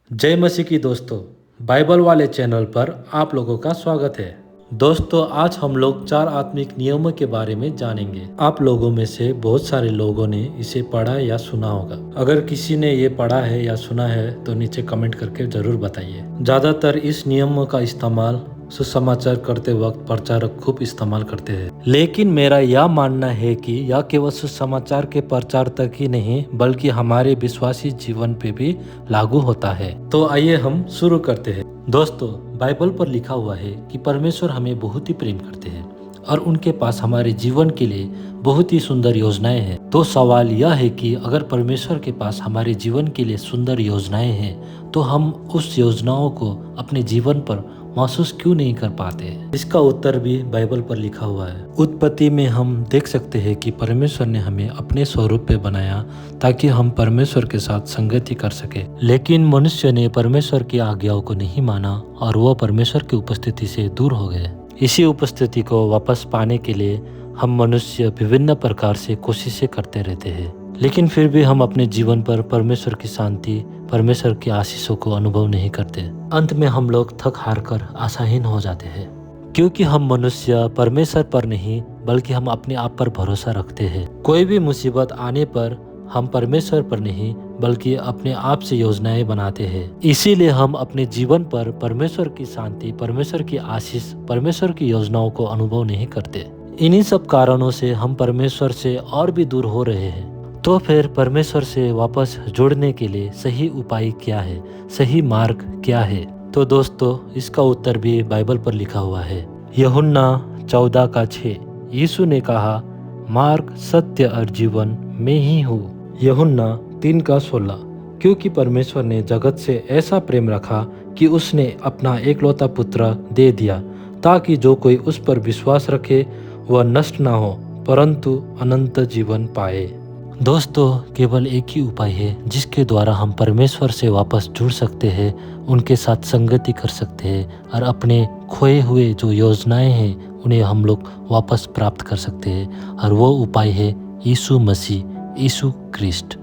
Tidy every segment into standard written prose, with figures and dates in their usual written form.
जय मसीह की दोस्तों, बाइबल वाले चैनल पर आप लोगों का स्वागत है। दोस्तों, आज हम लोग 4 आत्मिक नियमों के बारे में जानेंगे। आप लोगों में से बहुत सारे लोगों ने इसे पढ़ा या सुना होगा। अगर किसी ने ये पढ़ा है या सुना है तो नीचे कमेंट करके जरूर बताइए। ज्यादातर इस नियमों का इस्तेमाल सुसमाचार करते वक्त प्रचारक खूब इस्तेमाल करते हैं, लेकिन मेरा यह मानना है कि यह केवल सुसमाचार के प्रचार तक ही नहीं बल्कि हमारे विश्वासी जीवन पे भी लागू होता है। तो आइए हम शुरू करते हैं। दोस्तों, बाइबल पर लिखा हुआ है कि परमेश्वर हमें बहुत ही प्रेम करते हैं और उनके पास हमारे जीवन के लिए बहुत ही सुंदर योजनाएं हैं। तो सवाल यह है कि अगर परमेश्वर के पास हमारे जीवन के लिए सुंदर योजनाएं हैं तो हम उस योजनाओं को अपने जीवन पर महसूस क्यों नहीं कर पाते? इसका उत्तर भी बाइबल पर लिखा हुआ है। उत्पत्ति में हम देख सकते हैं कि परमेश्वर ने हमें अपने स्वरूप पे बनाया ताकि हम परमेश्वर के साथ संगति कर सके, लेकिन मनुष्य ने परमेश्वर की आज्ञाओं को नहीं माना और वो परमेश्वर की उपस्थिति से दूर हो गए। इसी उपस्थिति को वापस पाने के लिए हम मनुष्य विभिन्न प्रकार से कोशिशें करते रहते हैं, लेकिन फिर भी हम अपने जीवन पर परमेश्वर की शांति, परमेश्वर की आशीषों को अनुभव नहीं करते। अंत में हम लोग थक हार कर आशाहीन हो जाते हैं, क्योंकि हम मनुष्य परमेश्वर पर नहीं बल्कि हम अपने आप पर भरोसा रखते हैं। कोई भी मुसीबत आने पर हम परमेश्वर पर नहीं बल्कि अपने आप से योजनाएं बनाते हैं। इसीलिए हम अपने जीवन पर परमेश्वर की शांति, परमेश्वर की आशीष, परमेश्वर की योजनाओं को अनुभव नहीं करते। इन्हीं सब कारणों से हम परमेश्वर से और भी दूर हो रहे हैं। तो फिर परमेश्वर से वापस जुड़ने के लिए सही उपाय क्या है, सही मार्ग क्या है? तो दोस्तों, इसका उत्तर भी बाइबल पर लिखा हुआ है। यूहन्ना 14:6 यीशु ने कहा, मार्ग, सत्य और जीवन मैं ही हूँ। यूहन्ना 3:16 क्योंकि परमेश्वर ने जगत से ऐसा प्रेम रखा कि उसने अपना एकलौता पुत्र दे दिया ताकि जो कोई उस पर विश्वास रखे वह नष्ट ना हो परंतु अनंत जीवन पाए। दोस्तों, केवल एक ही उपाय है जिसके द्वारा हम परमेश्वर से वापस जुड़ सकते हैं, उनके साथ संगति कर सकते हैं और अपने खोए हुए जो योजनाएं हैं उन्हें हम लोग वापस प्राप्त कर सकते हैं, और वो उपाय है यीशु मसीह, यीशु क्रिस्ट।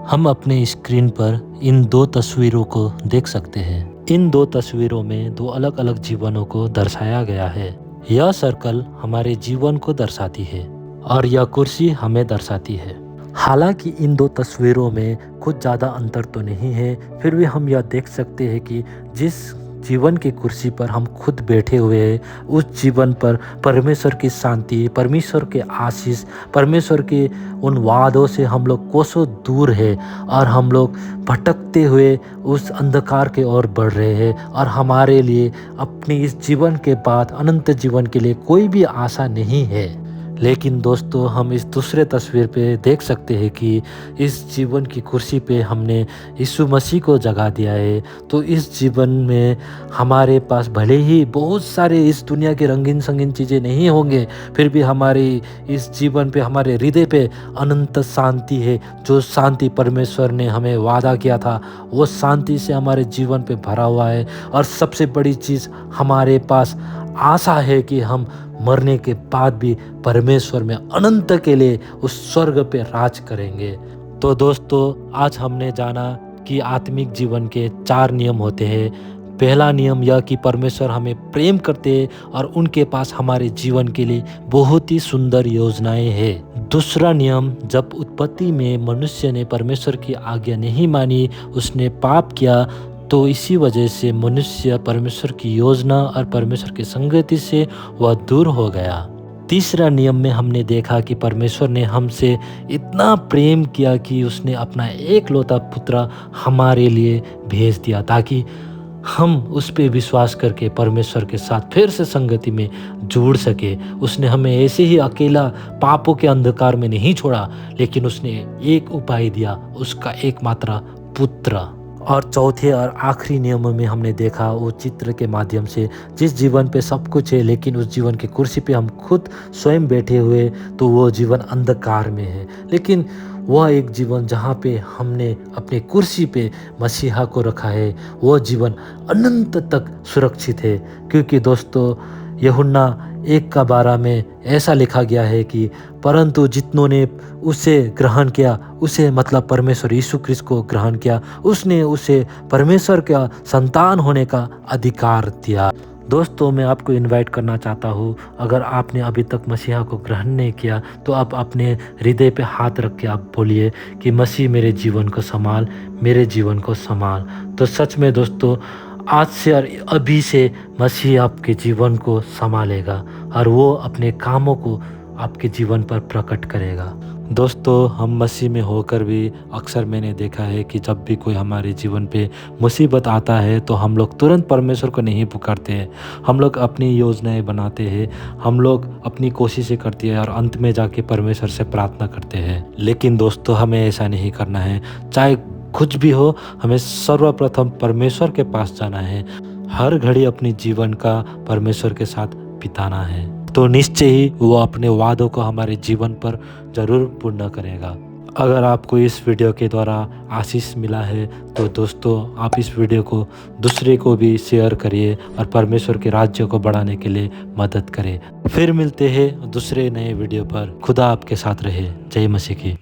हम अपने स्क्रीन पर इन 2 तस्वीरों को देख सकते हैं। इन 2 तस्वीरों में 2 अलग अलग जीवनों को दर्शाया गया है। यह सर्कल हमारे जीवन को दर्शाती है और यह कुर्सी हमें दर्शाती है। हालांकि इन 2 तस्वीरों में कुछ ज़्यादा अंतर तो नहीं है, फिर भी हम यह देख सकते हैं कि जिस जीवन की कुर्सी पर हम खुद बैठे हुए हैं उस जीवन पर परमेश्वर की शांति, परमेश्वर के आशीष, परमेश्वर के उन वादों से हम लोग कोसों दूर है और हम लोग भटकते हुए उस अंधकार की ओर बढ़ रहे हैं और हमारे लिए अपने इस जीवन के बाद अनंत जीवन के लिए कोई भी आशा नहीं है। लेकिन दोस्तों, हम इस दूसरे तस्वीर पे देख सकते हैं कि इस जीवन की कुर्सी पे हमने यीशु मसीह को जगा दिया है। तो इस जीवन में हमारे पास भले ही बहुत सारे इस दुनिया के रंगीन संगीन चीज़ें नहीं होंगे, फिर भी हमारे इस जीवन पे, हमारे हृदय पे अनंत शांति है। जो शांति परमेश्वर ने हमें वादा किया था वो शांति से हमारे जीवन पे भरा हुआ है। और सबसे बड़ी चीज़, हमारे पास आशा है कि हम मरने के बाद भी परमेश्वर में अनंत के लिए उस स्वर्ग पे राज करेंगे। तो दोस्तों, आज हमने जाना कि आत्मिक जीवन के 4 नियम होते हैं। पहला नियम यह कि परमेश्वर हमें प्रेम करते हैं और उनके पास हमारे जीवन के लिए बहुत ही सुंदर योजनाएं हैं। दूसरा नियम, जब उत्पत्ति में मनुष्य ने परमेश्वर की आज्ञा नहीं मानी, उसने पाप किया, तो इसी वजह से मनुष्य परमेश्वर की योजना और परमेश्वर की संगति से वह दूर हो गया। तीसरा नियम में हमने देखा कि परमेश्वर ने हमसे इतना प्रेम किया कि उसने अपना एकलौता पुत्र हमारे लिए भेज दिया ताकि हम उस पे विश्वास करके परमेश्वर के साथ फिर से संगति में जुड़ सके। उसने हमें ऐसे ही अकेला पापों के अंधकार में नहीं छोड़ा, लेकिन उसने एक उपाय दिया, उसका एकमात्र पुत्र। और चौथे और आखिरी नियम में हमने देखा वो चित्र के माध्यम से, जिस जीवन पे सब कुछ है लेकिन उस जीवन की कुर्सी पे हम खुद स्वयं बैठे हुए, तो वो जीवन अंधकार में है। लेकिन वह एक जीवन जहाँ पे हमने अपने कुर्सी पे मसीहा को रखा है, वो जीवन अनंत तक सुरक्षित है। क्योंकि दोस्तों, यूहन्ना 1:12 में ऐसा लिखा गया है कि परंतु जितनों ने उसे ग्रहण किया, उसे मतलब परमेश्वर यीशु क्रिस्त को ग्रहण किया, उसने उसे परमेश्वर का संतान होने का अधिकार दिया। दोस्तों, मैं आपको इनवाइट करना चाहता हूँ, अगर आपने अभी तक मसीहा को ग्रहण नहीं किया तो आप अपने हृदय पे हाथ रख के आप बोलिए कि मसीह मेरे जीवन को संभाल, मेरे जीवन को संभाल। तो सच में दोस्तों, आज से और अभी से मसीह आपके जीवन को संभालेगा और वो अपने कामों को आपके जीवन पर प्रकट करेगा। दोस्तों, हम मसीह में होकर भी अक्सर मैंने देखा है कि जब भी कोई हमारे जीवन पे मुसीबत आता है तो हम लोग तुरंत परमेश्वर को नहीं पुकारते हैं। हम लोग अपनी योजनाएं बनाते हैं, हम लोग अपनी कोशिशें करते हैं और अंत में जाके परमेश्वर से प्रार्थना करते हैं। लेकिन दोस्तों, हमें ऐसा नहीं करना है। चाहे कुछ भी हो, हमें सर्वप्रथम परमेश्वर के पास जाना है। हर घड़ी अपनी जीवन का परमेश्वर के साथ बिताना है, तो निश्चय ही वो अपने वादों को हमारे जीवन पर जरूर पूर्ण करेगा। अगर आपको इस वीडियो के द्वारा आशीष मिला है तो दोस्तों, आप इस वीडियो को दूसरे को भी शेयर करिए और परमेश्वर के राज्य को बढ़ाने के लिए मदद करें। फिर मिलते हैं दूसरे नए वीडियो पर। खुदा आपके साथ रहे। जय मसीह की।